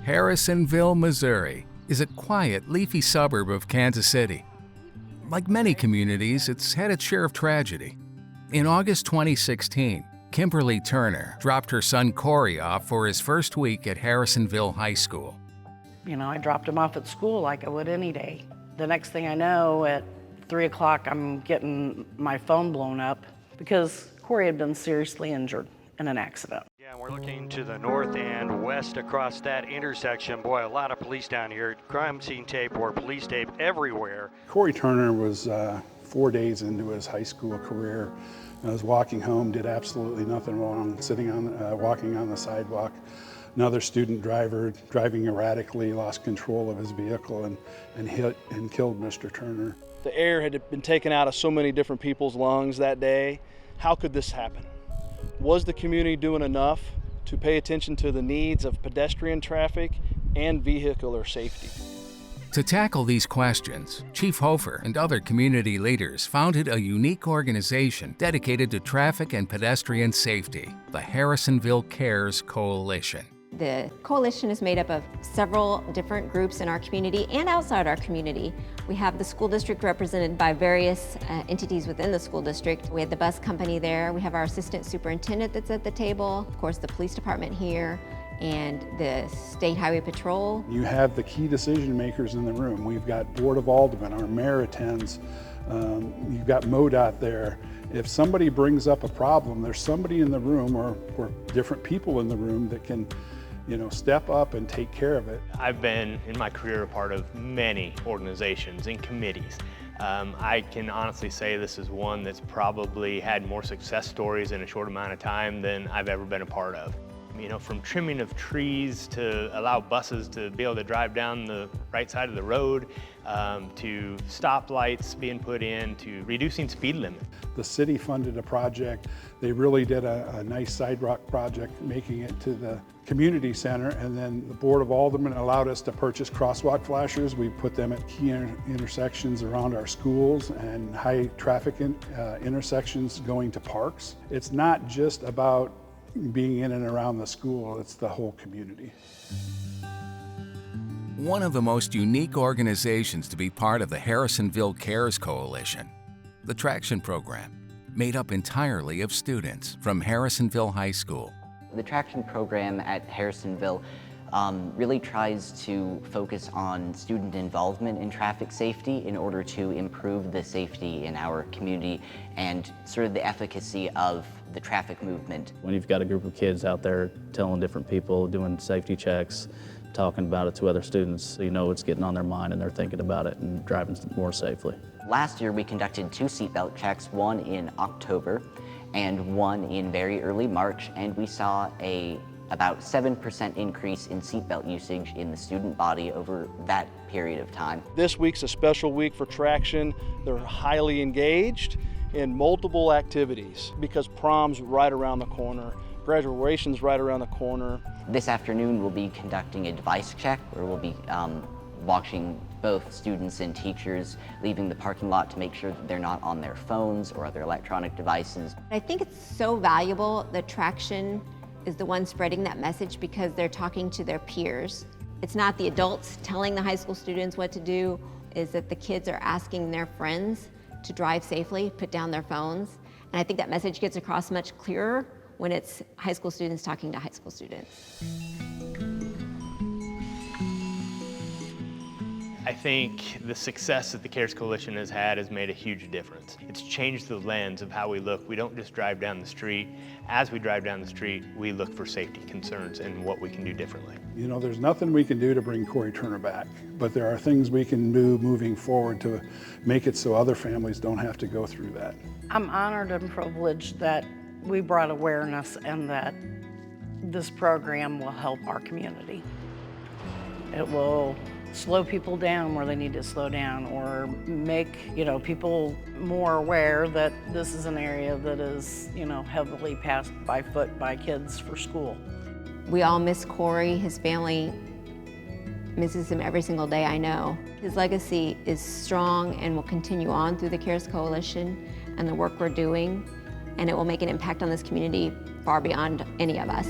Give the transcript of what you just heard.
Harrisonville, Missouri is a quiet, leafy suburb of Kansas City. Like many communities, it's had its share of tragedy. In August 2016, Kimberly Turner dropped her son Corey off for his first week at Harrisonville High School. I dropped him off at school like I would any day. The next thing I know, at 3 o'clock, I'm getting my phone blown up because Corey had been seriously injured in an accident. Yeah, we're looking to the north and west across that intersection. Boy, a lot of police down here. Crime scene tape or police tape everywhere. Corey Turner was 4 days into his high school career. I was walking home, did absolutely nothing wrong, walking on the sidewalk. Another student driver driving erratically lost control of his vehicle and hit and killed Mr. Turner. The air had been taken out of so many different people's lungs that day. How could this happen? Was the community doing enough to pay attention to the needs of pedestrian traffic and vehicular safety? To tackle these questions, Chief Hofer and other community leaders founded a unique organization dedicated to traffic and pedestrian safety, the Harrisonville Cares Coalition. The coalition is made up of several different groups in our community and outside our community. We have the school district represented by various entities within the school district. We had the bus company there. We have our assistant superintendent that's at the table. Of course, the police department here and the State Highway Patrol. You have the key decision makers in the room. We've got Board of Aldermen, our mayor attends. You've got MoDOT there. If somebody brings up a problem, there's somebody in the room or different people in the room that can step up and take care of it. I've been, in my career, a part of many organizations and committees. I can honestly say this is one that's probably had more success stories in a short amount of time than I've ever been a part of. From trimming of trees to allow buses to be able to drive down the right side of the road, to stoplights being put in, to reducing speed limit. The city funded a project. They really did a nice sidewalk project, making it to the community center, and then the Board of Aldermen allowed us to purchase crosswalk flashers. We put them at key intersections around our schools and high traffic intersections going to parks. It's not just about being in and around the school, it's the whole community. One of the most unique organizations to be part of the Harrisonville Cares Coalition, the Traction Program, made up entirely of students from Harrisonville High School. The Traction Program at Harrisonville really tries to focus on student involvement in traffic safety in order to improve the safety in our community and sort of the efficacy of the traffic movement. When you've got a group of kids out there telling different people, doing safety checks, talking about it to other students, it's getting on their mind and they're thinking about it and driving more safely. Last year we conducted 2 seatbelt checks, one in October and one in very early March, and we saw about 7% increase in seatbelt usage in the student body over that period of time. This week's a special week for Traction. They're highly engaged in multiple activities because prom's right around the corner, graduation's right around the corner. This afternoon we'll be conducting a device check where we'll be watching both students and teachers leaving the parking lot to make sure that they're not on their phones or other electronic devices. I think it's so valuable that Traction is the one spreading that message because they're talking to their peers. It's not the adults telling the high school students what to do, is that the kids are asking their friends to drive safely, put down their phones. And I think that message gets across much clearer when it's high school students talking to high school students. I think the success that the Cares Coalition has had has made a huge difference. It's changed the lens of how we look. We don't just drive down the street. As we drive down the street, we look for safety concerns and what we can do differently. There's nothing we can do to bring Corey Turner back, but there are things we can do moving forward to make it so other families don't have to go through that. I'm honored and privileged that we brought awareness and that this program will help our community. It will slow people down where they need to slow down, or make people more aware that this is an area that is heavily passed by foot by kids for school. We all miss Corey. His family misses him every single day, I know. His legacy is strong and will continue on through the Cares Coalition and the work we're doing, and it will make an impact on this community far beyond any of us.